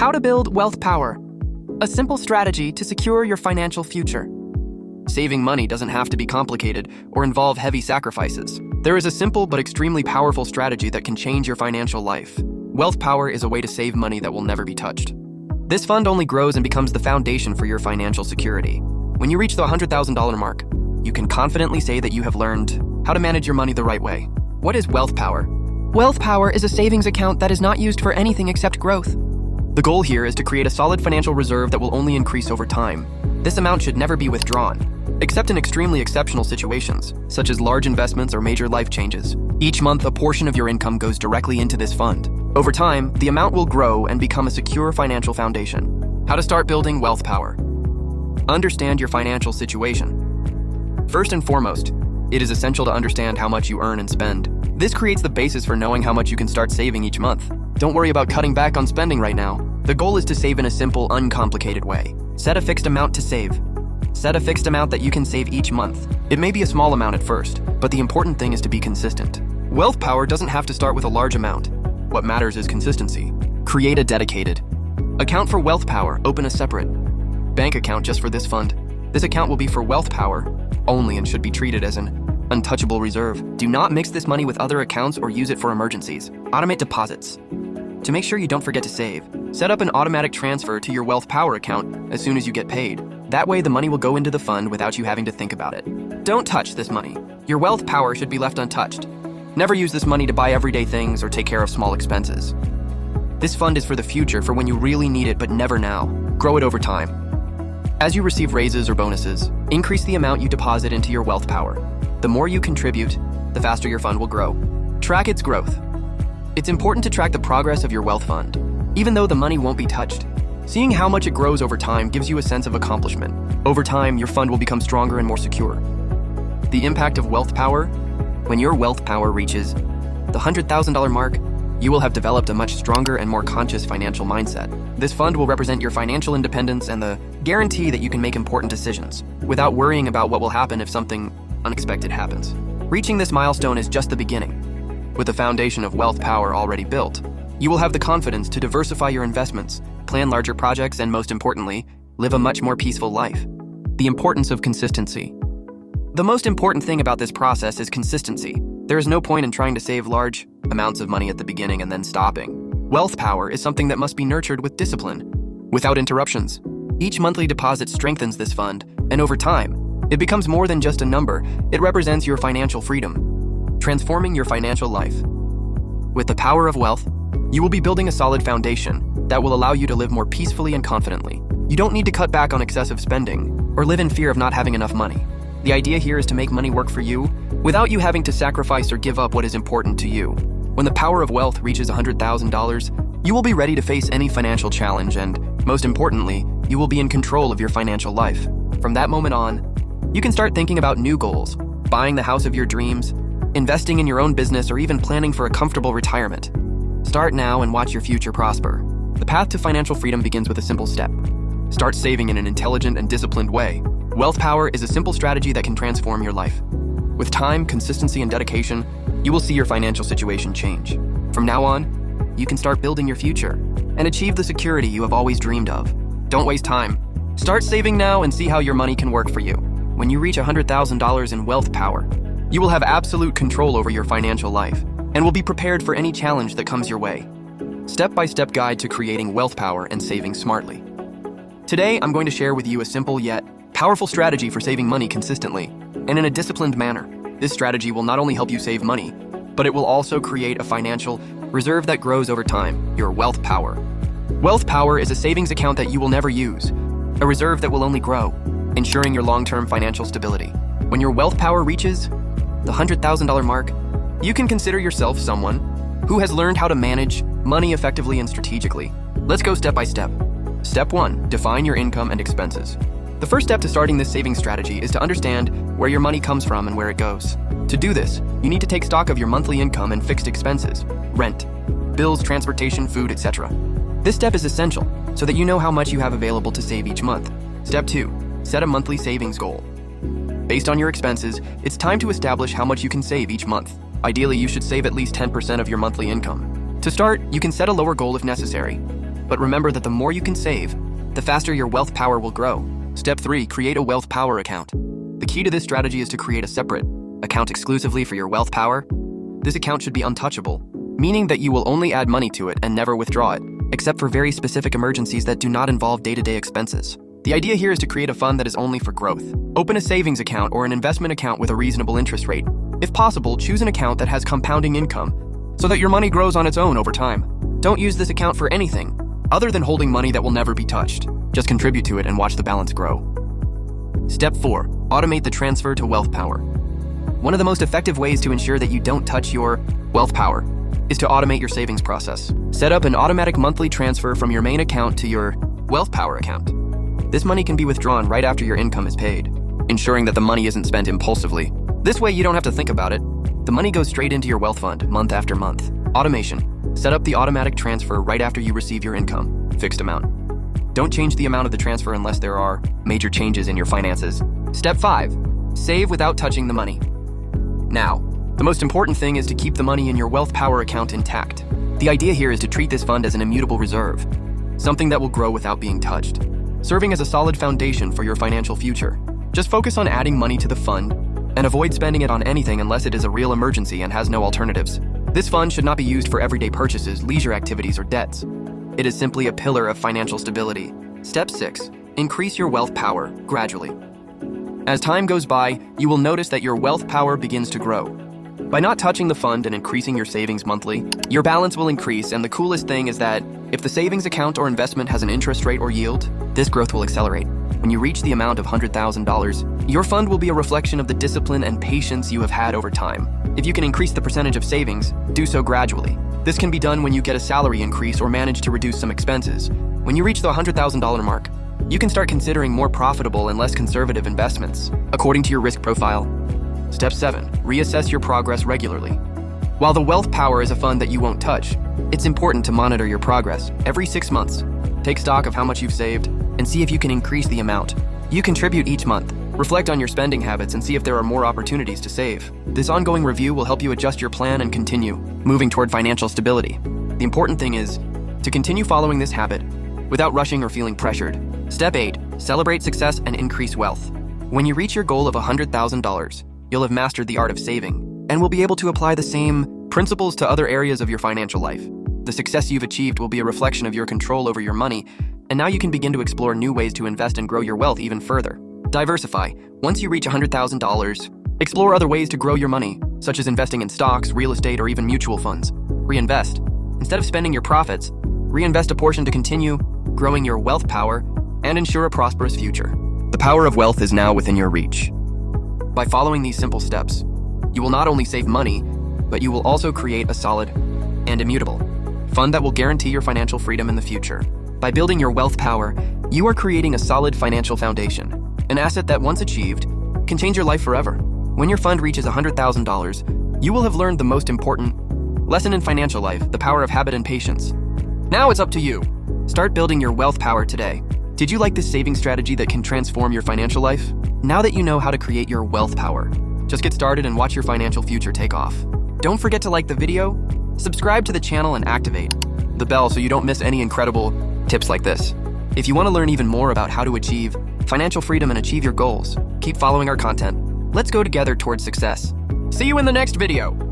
How to build wealth power. A simple strategy to secure your financial future. Saving money doesn't have to be complicated or involve heavy sacrifices. There is a simple but extremely powerful strategy that can change your financial life. Wealth power is a way to save money that will never be touched. This fund only grows and becomes the foundation for your financial security. When you reach the $100,000 mark, you can confidently say that you have learned how to manage your money the right way. What is wealth power? Wealth power is a savings account that is not used for anything except growth. The goal here is to create a solid financial reserve that will only increase over time. This amount should never be withdrawn, except in extremely exceptional situations, such as large investments or major life changes. Each month, a portion of your income goes directly into this fund. Over time, the amount will grow and become a secure financial foundation. How to start building wealth power. Understand your financial situation. First and foremost, it is essential to understand how much you earn and spend. This creates the basis for knowing how much you can start saving each month. Don't worry about cutting back on spending right now. The goal is to save in a simple, uncomplicated way. Set a fixed amount to save. Set a fixed amount that you can save each month. It may be a small amount at first, but the important thing is to be consistent. Wealth power doesn't have to start with a large amount. What matters is consistency. Create a dedicated account for wealth power. Open a separate bank account just for this fund. This account will be for wealth power only and should be treated as an untouchable reserve. Do not mix this money with other accounts or use it for emergencies. Automate deposits. To make sure you don't forget to save, set up an automatic transfer to your wealth power account as soon as you get paid. That way the money will go into the fund without you having to think about it. Don't touch this money. Your wealth power should be left untouched. Never use this money to buy everyday things or take care of small expenses. This fund is for the future, for when you really need it, but never now. Grow it over time. As you receive raises or bonuses, increase the amount you deposit into your wealth power. The more you contribute, the faster your fund will grow. Track its growth. It's important to track the progress of your wealth fund, even though the money won't be touched. Seeing how much it grows over time gives you a sense of accomplishment. Over time, your fund will become stronger and more secure. The impact of wealth power. When your wealth power reaches the $100,000 mark, you will have developed a much stronger and more conscious financial mindset. This fund will represent your financial independence and the guarantee that you can make important decisions without worrying about what will happen if something unexpected happens. Reaching this milestone is just the beginning. With the foundation of wealth power already built, you will have the confidence to diversify your investments, plan larger projects, and most importantly, live a much more peaceful life. The importance of consistency. The most important thing about this process is consistency. There is no point in trying to save large amounts of money at the beginning and then stopping. Wealth power is something that must be nurtured with discipline, without interruptions. Each monthly deposit strengthens this fund, and over time, it becomes more than just a number. It represents your financial freedom, transforming your financial life. With the power of wealth, you will be building a solid foundation that will allow you to live more peacefully and confidently. You don't need to cut back on excessive spending or live in fear of not having enough money. The idea here is to make money work for you without you having to sacrifice or give up what is important to you. When the power of wealth reaches $100,000, you will be ready to face any financial challenge and, most importantly, you will be in control of your financial life. From that moment on, you can start thinking about new goals, buying the house of your dreams, investing in your own business, or even planning for a comfortable retirement. Start now and watch your future prosper. The path to financial freedom begins with a simple step. Start saving in an intelligent and disciplined way. Wealth power is a simple strategy that can transform your life. With time, consistency, and dedication, you will see your financial situation change. From now on, you can start building your future and achieve the security you have always dreamed of. Don't waste time. Start saving now and see how your money can work for you. When you reach $100,000 in wealth power, you will have absolute control over your financial life and will be prepared for any challenge that comes your way. Step-by-step guide to creating wealth power and saving smartly. Today, I'm going to share with you a simple yet powerful strategy for saving money consistently and in a disciplined manner. This strategy will not only help you save money, but it will also create a financial reserve that grows over time, your wealth power. Wealth power is a savings account that you will never use, a reserve that will only grow, ensuring your long-term financial stability. When your wealth power reaches the $100,000 mark, you can consider yourself someone who has learned how to manage money effectively and strategically. Let's go step by step. Step 1, define your income and expenses. The first step to starting this saving strategy is to understand where your money comes from and where it goes. To do this, you need to take stock of your monthly income and fixed expenses, rent, bills, transportation, food, etc. This step is essential so that you know how much you have available to save each month. Step 2, set a monthly savings goal. Based on your expenses, it's time to establish how much you can save each month. Ideally, you should save at least 10% of your monthly income. To start, you can set a lower goal if necessary. But remember that the more you can save, the faster your wealth power will grow. Step 3, create a wealth power account. The key to this strategy is to create a separate account exclusively for your wealth power. This account should be untouchable, meaning that you will only add money to it and never withdraw it, except for very specific emergencies that do not involve day-to-day expenses. The idea here is to create a fund that is only for growth. Open a savings account or an investment account with a reasonable interest rate. If possible, choose an account that has compounding income so that your money grows on its own over time. Don't use this account for anything other than holding money that will never be touched. Just contribute to it and watch the balance grow. Step 4, automate the transfer to wealth power. One of the most effective ways to ensure that you don't touch your wealth power is to automate your savings process. Set up an automatic monthly transfer from your main account to your wealth power account. This money can be withdrawn right after your income is paid, ensuring that the money isn't spent impulsively. This way you don't have to think about it. The money goes straight into your wealth fund month after month. Automation. Set up the automatic transfer right after you receive your income, fixed amount. Don't change the amount of the transfer unless there are major changes in your finances. Step 5, save without touching the money. Now, the most important thing is to keep the money in your wealth power account intact. The idea here is to treat this fund as an immutable reserve, something that will grow without being touched, serving as a solid foundation for your financial future. Just focus on adding money to the fund and avoid spending it on anything unless it is a real emergency and has no alternatives. This fund should not be used for everyday purchases, leisure activities, or debts. It is simply a pillar of financial stability. Step 6, increase your wealth power gradually. As time goes by, you will notice that your wealth power begins to grow. By not touching the fund and increasing your savings monthly, your balance will increase, and the coolest thing is that if the savings account or investment has an interest rate or yield, this growth will accelerate. When you reach the amount of $100,000, your fund will be a reflection of the discipline and patience you have had over time. If you can increase the percentage of savings, do so gradually. This can be done when you get a salary increase or manage to reduce some expenses. When you reach the $100,000 mark, you can start considering more profitable and less conservative investments, according to your risk profile. Step 7, reassess your progress regularly. While the wealth power is a fund that you won't touch, it's important to monitor your progress. Every 6 months, take stock of how much you've saved and see if you can increase the amount you contribute each month. Reflect on your spending habits and see if there are more opportunities to save. This ongoing review will help you adjust your plan and continue moving toward financial stability. The important thing is to continue following this habit without rushing or feeling pressured. Step 8, celebrate success and increase wealth. When you reach your goal of $100,000, you'll have mastered the art of saving and will be able to apply the same principles to other areas of your financial life. The success you've achieved will be a reflection of your control over your money, and now you can begin to explore new ways to invest and grow your wealth even further. Diversify. Once you reach $100,000, explore other ways to grow your money, such as investing in stocks, real estate, or even mutual funds. Reinvest. Instead of spending your profits, reinvest a portion to continue growing your wealth power and ensure a prosperous future. The power of wealth is now within your reach. By following these simple steps, you will not only save money, but you will also create a solid and immutable fund that will guarantee your financial freedom in the future. By building your wealth power, you are creating a solid financial foundation, an asset that once achieved can change your life forever. When your fund reaches $100,000, you will have learned the most important lesson in financial life, the power of habit and patience. Now it's up to you. Start building your wealth power today. Did you like this saving strategy that can transform your financial life? Now that you know how to create your wealth power, just get started and watch your financial future take off. Don't forget to like the video, subscribe to the channel, and activate the bell so you don't miss any incredible tips like this. If you want to learn even more about how to achieve financial freedom and achieve your goals, keep following our content. Let's go together towards success. See you in the next video.